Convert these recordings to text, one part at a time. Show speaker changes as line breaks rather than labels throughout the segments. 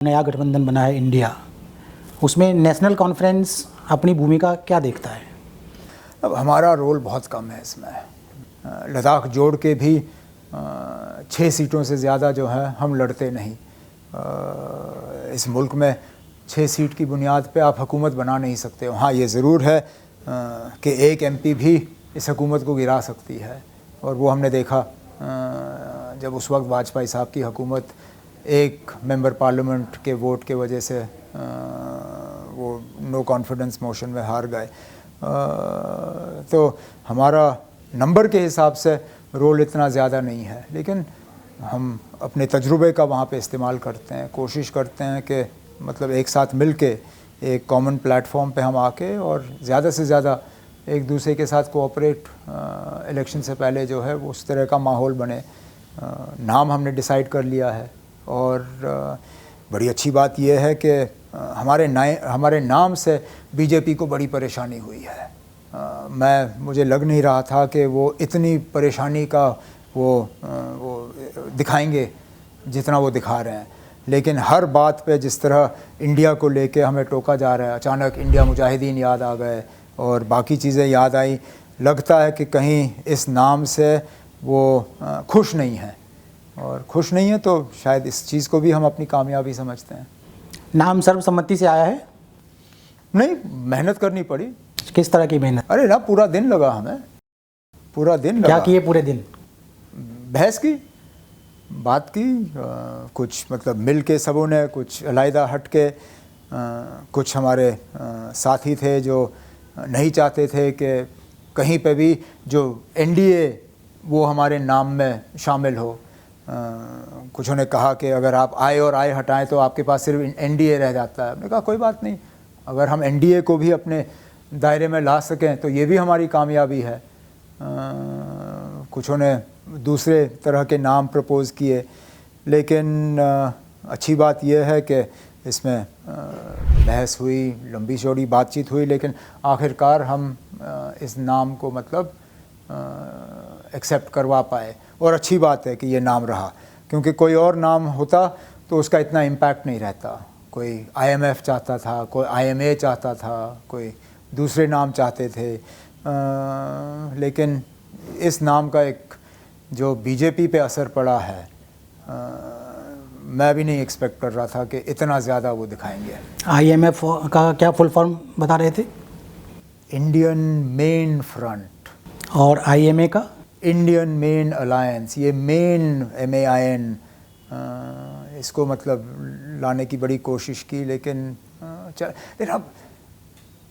नया गठबंधन बना है इंडिया, उसमें नेशनल कॉन्फ्रेंस अपनी भूमिका क्या देखता है?
अब हमारा रोल बहुत कम है इसमें। लद्दाख जोड़ के भी 6 सीटों से ज़्यादा जो है हम लड़ते नहीं। इस मुल्क में 6 सीट की बुनियाद पे आप हुकूमत बना नहीं सकते हो। हाँ, ये ज़रूर है कि एक एमपी भी इस हुकूमत को गिरा सकती है, और वो हमने देखा जब उस वक्त वाजपेयी साहब की हुकूमत एक मेंबर पार्लियामेंट के वोट के वजह से वो नो कॉन्फिडेंस मोशन में हार गए। तो हमारा नंबर के हिसाब से रोल इतना ज़्यादा नहीं है, लेकिन हम अपने तजुर्बे का वहाँ पे इस्तेमाल करते हैं, कोशिश करते हैं कि मतलब एक साथ मिल के एक कॉमन प्लेटफॉर्म पे हम आके और ज़्यादा से ज़्यादा एक दूसरे के साथ कोऑपरेट इलेक्शन से पहले जो है वो उस तरह का माहौल बने। नाम हमने डिसाइड कर लिया है, और बड़ी अच्छी बात यह है कि हमारे नाम से बीजेपी को बड़ी परेशानी हुई है। मुझे लग नहीं रहा था कि वो इतनी परेशानी का वो दिखाएंगे जितना वो दिखा रहे हैं, लेकिन हर बात पे जिस तरह इंडिया को लेके हमें टोका जा रहा है, अचानक इंडिया मुजाहिदीन याद आ गए और बाकी चीज़ें याद आई। लगता है कि कहीं इस नाम से वो खुश नहीं है, और खुश नहीं है तो शायद इस चीज़ को भी हम अपनी कामयाबी समझते हैं।
नाम सर्वसम्मति से आया है?
नहीं, मेहनत करनी पड़ी।
किस तरह की मेहनत?
अरे ना, पूरा दिन लगा हमें, पूरा दिन लगा।
क्या किए पूरे दिन?
बहस की, बात की, कुछ मतलब मिल के सबों ने, कुछ अलहदा हट के, कुछ हमारे साथी थे जो नहीं चाहते थे कि कहीं पे भी जो एनडीए वो हमारे नाम में शामिल हो। कुछों ने कहा कि अगर आप आए और आए हटाएं तो आपके पास सिर्फ एनडीए रह जाता है। हमने कहा कोई बात नहीं, अगर हम एनडीए को भी अपने दायरे में ला सकें तो ये भी हमारी कामयाबी है। कुछों ने दूसरे तरह के नाम प्रपोज़ किए, लेकिन अच्छी बात यह है कि इसमें बहस हुई, लंबी चौड़ी बातचीत हुई, लेकिन आखिरकार हम इस नाम को मतलब एक्सेप्ट करवा पाए। और अच्छी बात है कि ये नाम रहा, क्योंकि कोई और नाम होता तो उसका इतना इम्पैक्ट नहीं रहता। कोई आईएमएफ चाहता था, कोई आईएमए चाहता था, कोई दूसरे नाम चाहते थे, लेकिन इस नाम का एक जो बीजेपी पे असर पड़ा है, मैं भी नहीं एक्सपेक्ट कर रहा था कि इतना ज़्यादा वो दिखाएंगे।
आईएमएफ का क्या फुल फॉर्म बता रहे थे?
Indian main front.
और आईएमए का?
Indian main alliance. ये मेन MAIN, इसको मतलब लाने की बड़ी कोशिश की, लेकिन अब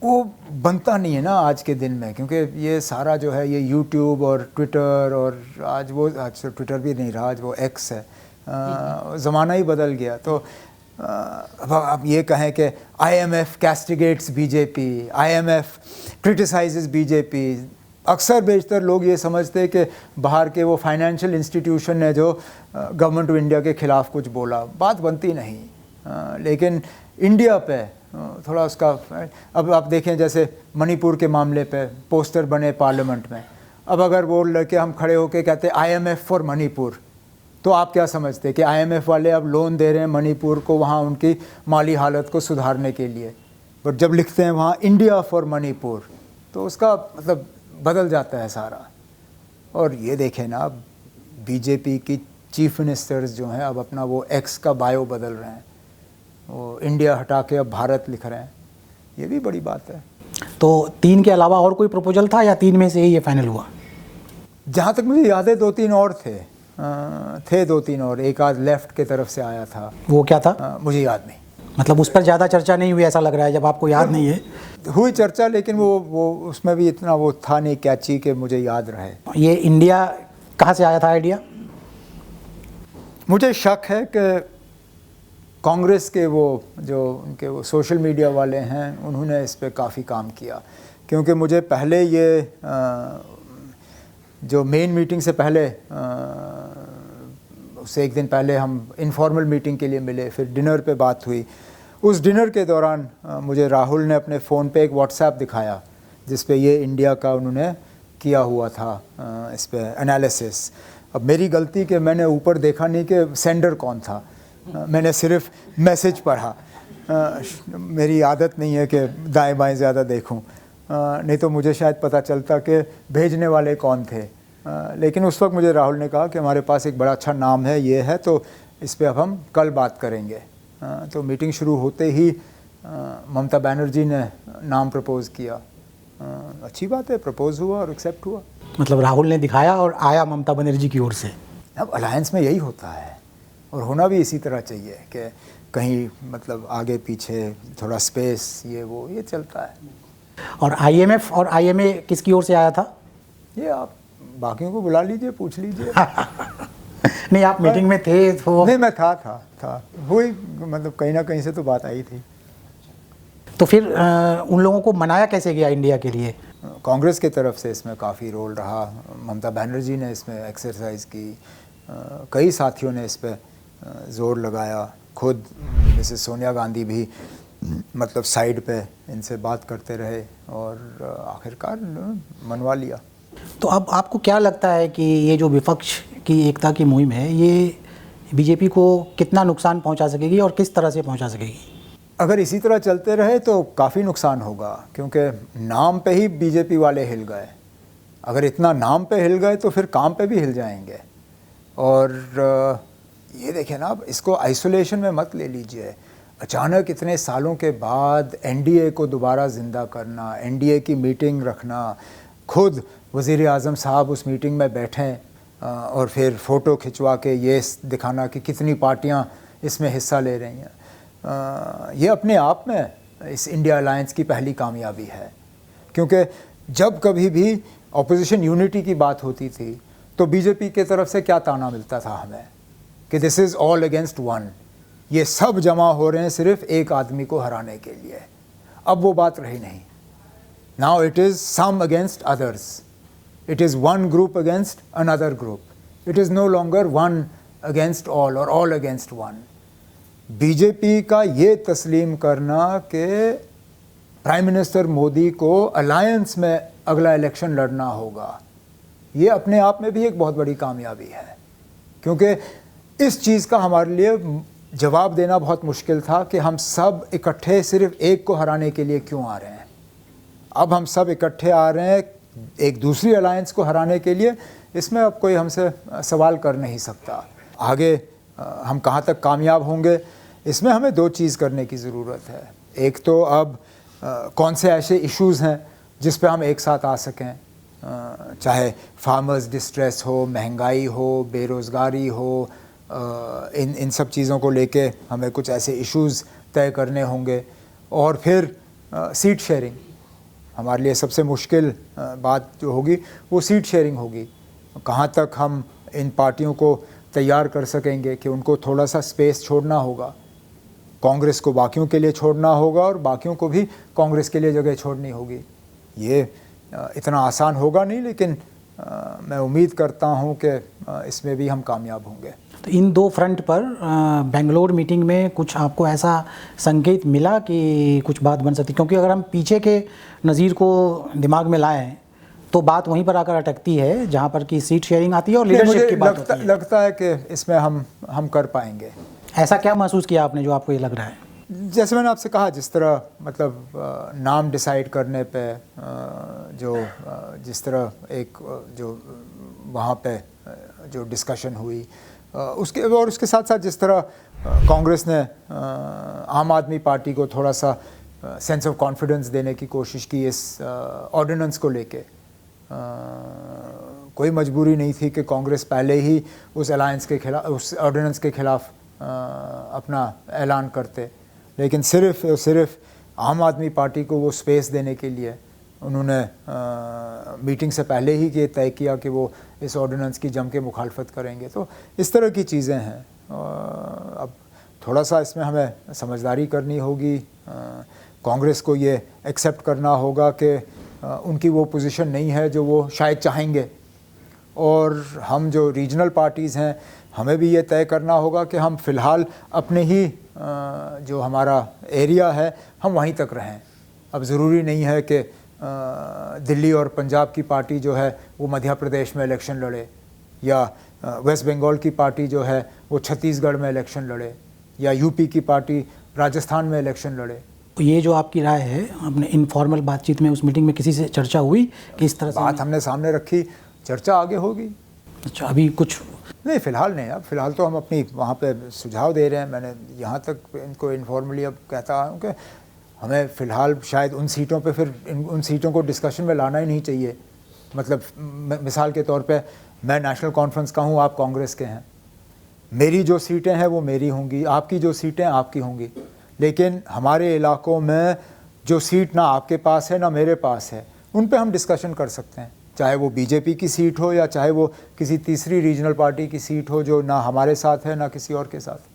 वो बनता नहीं है ना आज के दिन में, क्योंकि ये सारा जो है ये यूट्यूब और ट्विटर, और आज ट्विटर भी नहीं रहा, आज वो एक्स है। ज़माना ही बदल गया। तो अब आप ये कहें कि IMF castigates BJP, IMF criticises BJP. अक्सर बेशतर लोग ये समझते हैं कि बाहर के वो फाइनेंशियल इंस्टीट्यूशन ने जो गवर्नमेंट ऑफ इंडिया के ख़िलाफ़ कुछ बोला, बात बनती नहीं। लेकिन इंडिया पे थोड़ा उसका, अब आप देखें जैसे मणिपुर के मामले पे पोस्टर बने पार्लियामेंट में, अब अगर वो लड़के हम खड़े होकर कहते IMF फॉर मणिपुर, तो आप क्या समझते हैं कि IMF वाले अब लोन दे रहे हैं मणिपुर को वहाँ उनकी माली हालत को सुधारने के लिए, बट जब लिखते हैं वहाँ इंडिया फॉर मणिपुर तो उसका मतलब बदल जाता है सारा। और ये देखें ना, अब बीजेपी की चीफ मिनिस्टर्स जो हैं अब अपना वो एक्स का बायो बदल रहे हैं, वो इंडिया हटा के अब भारत लिख रहे हैं, ये भी बड़ी बात है।
तो 3 के अलावा और कोई प्रपोजल था या 3 में से ही ये फाइनल हुआ?
जहाँ तक मुझे याद है 2-3 और थे 2-3 और, एक आध लेफ्ट के तरफ से आया था।
वो क्या था?
मुझे याद नहीं।
मतलब उस पर ज़्यादा चर्चा नहीं हुई ऐसा लग रहा है, जब आपको याद नहीं है।
हुई चर्चा, लेकिन वो उसमें भी इतना वो था नहीं कैची कि मुझे याद रहे।
ये इंडिया कहाँ से आया था आइडिया?
मुझे शक है कि कांग्रेस के वो जो उनके वो सोशल मीडिया वाले हैं उन्होंने इस पे काफ़ी काम किया, क्योंकि मुझे पहले ये जो मेन मीटिंग से पहले उससे एक दिन पहले हम इनफॉर्मल मीटिंग के लिए मिले, फिर डिनर पे बात हुई। उस डिनर के दौरान मुझे राहुल ने अपने फ़ोन पे एक व्हाट्सएप दिखाया जिस पे ये इंडिया का उन्होंने किया हुआ था इस पे एनालिसिस। अब मेरी गलती कि मैंने ऊपर देखा नहीं कि सेंडर कौन था, मैंने सिर्फ मैसेज पढ़ा। मेरी आदत नहीं है कि दाएं बाएं ज़्यादा देखूं, नहीं तो मुझे शायद पता चलता कि भेजने वाले कौन थे। लेकिन उस वक्त मुझे राहुल ने कहा कि हमारे पास एक बड़ा अच्छा नाम है, ये है, तो इस पे अब हम कल बात करेंगे। तो मीटिंग शुरू होते ही ममता बनर्जी ने नाम प्रपोज़ किया। अच्छी बात है, प्रपोज़ हुआ और एक्सेप्ट हुआ।
मतलब राहुल ने दिखाया और आया ममता बनर्जी की ओर से।
अब अलायंस में यही होता है और होना भी इसी तरह चाहिए कि कहीं मतलब आगे पीछे थोड़ा स्पेस, ये चलता है।
और आईएमएफ और आईएमए किसकी ओर से आया था?
ये आप बाकियों को बुला लीजिए, पूछ लीजिए।
नहीं, आप मीटिंग में थे तो?
नहीं, मैं था हुई, मतलब कहीं ना कहीं से तो बात आई थी।
तो फिर उन लोगों को मनाया कैसे गया इंडिया के लिए?
कांग्रेस की तरफ से इसमें काफ़ी रोल रहा। ममता बनर्जी ने इसमें एक्सरसाइज की, कई साथियों ने इस पर ज़ोर लगाया। खुद मिसेस सोनिया गांधी भी मतलब साइड पे इनसे बात करते रहे और आखिरकार मनवा लिया।
तो अब आपको क्या लगता है कि ये जो विपक्ष की एकता की मुहिम है, ये बीजेपी को कितना नुकसान पहुंचा सकेगी और किस तरह से पहुंचा सकेगी?
अगर इसी तरह चलते रहे तो काफ़ी नुकसान होगा, क्योंकि नाम पे ही बीजेपी वाले हिल गए। अगर इतना नाम पे हिल गए तो फिर काम पे भी हिल जाएंगे। और ये देखिए ना, अब इसको आइसोलेशन में मत ले लीजिए। अचानक इतने सालों के बाद एनडीए को दोबारा ज़िंदा करना, एनडीए की मीटिंग रखना, खुद वज़ीर आज़म साहब उस मीटिंग में बैठें और फिर फ़ोटो खिंचवा के ये दिखाना कि कितनी पार्टियां इसमें हिस्सा ले रही हैं, ये अपने आप में इस इंडिया अलायंस की पहली कामयाबी है। क्योंकि जब कभी भी ऑपोजिशन यूनिटी की बात होती थी तो बीजेपी की तरफ से क्या ताना मिलता था हमें कि this is all against one, ये सब जमा हो रहे हैं सिर्फ एक आदमी को हराने के लिए। अब वो बात रही नहीं। Now it is some against others, it is one group against another group, it is no longer one against all or all against one. BJP का ये तस्लीम करना कि प्राइम मिनिस्टर मोदी को अलायंस में अगला इलेक्शन लड़ना होगा, ये अपने आप में भी एक बहुत बड़ी कामयाबी है। क्योंकि इस चीज़ का हमारे लिए जवाब देना बहुत मुश्किल था कि हम सब इकट्ठे सिर्फ एक को हराने के लिए क्यों आ रहे हैं। अब हम सब इकट्ठे आ रहे हैं एक दूसरी अलायंस को हराने के लिए। इसमें अब कोई हमसे सवाल कर नहीं सकता। आगे हम कहाँ तक कामयाब होंगे, इसमें हमें दो चीज़ करने की ज़रूरत है। एक तो अब कौन से ऐसे इश्यूज़ हैं जिस पे हम एक साथ आ सकें, चाहे फार्मर्स डिस्ट्रेस हो, महंगाई हो, बेरोज़गारी हो, इन सब चीज़ों को लेके हमें कुछ ऐसे इश्यूज़ तय करने होंगे। और फिर सीट शेयरिंग, हमारे लिए सबसे मुश्किल बात जो होगी वो सीट शेयरिंग होगी। कहाँ तक हम इन पार्टियों को तैयार कर सकेंगे कि उनको थोड़ा सा स्पेस छोड़ना होगा, कांग्रेस को बाकियों के लिए छोड़ना होगा और बाकियों को भी कांग्रेस के लिए जगह छोड़नी होगी। ये इतना आसान होगा नहीं, लेकिन मैं उम्मीद करता हूँ कि इसमें भी हम कामयाब होंगे।
तो इन दो फ्रंट पर बेंगलोर मीटिंग में कुछ आपको ऐसा संकेत मिला कि कुछ बात बन सकती? क्योंकि अगर हम पीछे के नज़ीर को दिमाग में लाएं तो बात वहीं पर आकर अटकती है जहां पर की सीट शेयरिंग आती है और लीडरशिप की बात होती है।
लगता है कि इसमें हम कर पाएंगे।
ऐसा क्या महसूस किया आपने जो आपको ये लग रहा है?
जैसे मैंने आपसे कहा, जिस तरह मतलब नाम डिसाइड करने पे जिस तरह एक जो वहाँ पे जो डिस्कशन हुई, उसके साथ साथ जिस तरह कांग्रेस ने आम आदमी पार्टी को थोड़ा सा सेंस ऑफ कॉन्फिडेंस देने की कोशिश की इस ऑर्डिनेंस को लेके। कोई मजबूरी नहीं थी कि कांग्रेस पहले ही उस अलायंस के खिलाफ, उस ऑर्डिनेंस के खिलाफ अपना ऐलान करते, लेकिन सिर्फ आम आदमी पार्टी को वो स्पेस देने के लिए उन्होंने मीटिंग से पहले ही ये तय किया कि वो इस ऑर्डिनेंस की जम के मुखालफत करेंगे। तो इस तरह की चीज़ें हैं। अब थोड़ा सा इसमें हमें समझदारी करनी होगी। कांग्रेस को ये एक्सेप्ट करना होगा कि उनकी वो पोजीशन नहीं है जो वो शायद चाहेंगे, और हम जो रीजनल पार्टीज़ हैं हमें भी ये तय करना होगा कि हम फ़िलहाल अपने ही जो हमारा एरिया है हम वहीं तक रहें। अब ज़रूरी नहीं है कि दिल्ली और पंजाब की पार्टी जो है वो मध्य प्रदेश में इलेक्शन लड़े, या वेस्ट बंगाल की पार्टी जो है वो छत्तीसगढ़ में इलेक्शन लड़े। या यूपी की पार्टी राजस्थान में इलेक्शन लड़े।
ये जो आपकी राय है, अपने इनफॉर्मल बातचीत में उस मीटिंग में किसी से चर्चा हुई कि इस तरह से?
बात हमने सामने रखी, चर्चा आगे होगी।
अच्छा, अभी कुछ
नहीं, फ़िलहाल नहीं। अब फ़िलहाल तो हम अपनी वहाँ पे सुझाव दे रहे हैं। मैंने यहाँ तक इनको इनफॉर्मली अब कहता हूँ कि हमें फ़िलहाल शायद उन सीटों पे फिर उन सीटों को डिस्कशन में लाना ही नहीं चाहिए। मतलब मिसाल के तौर पे मैं नेशनल कॉन्फ्रेंस का हूँ, आप कांग्रेस के हैं, मेरी जो सीटें हैं वो मेरी होंगी, आपकी जो सीटें आपकी होंगी, लेकिन हमारे इलाकों में जो सीट ना आपके पास है ना मेरे पास है, उन पे हम डिस्कशन कर सकते हैं। चाहे वो बीजेपी की सीट हो या चाहे वो किसी तीसरी रीजनल पार्टी की सीट हो जो ना हमारे साथ है ना किसी और के साथ।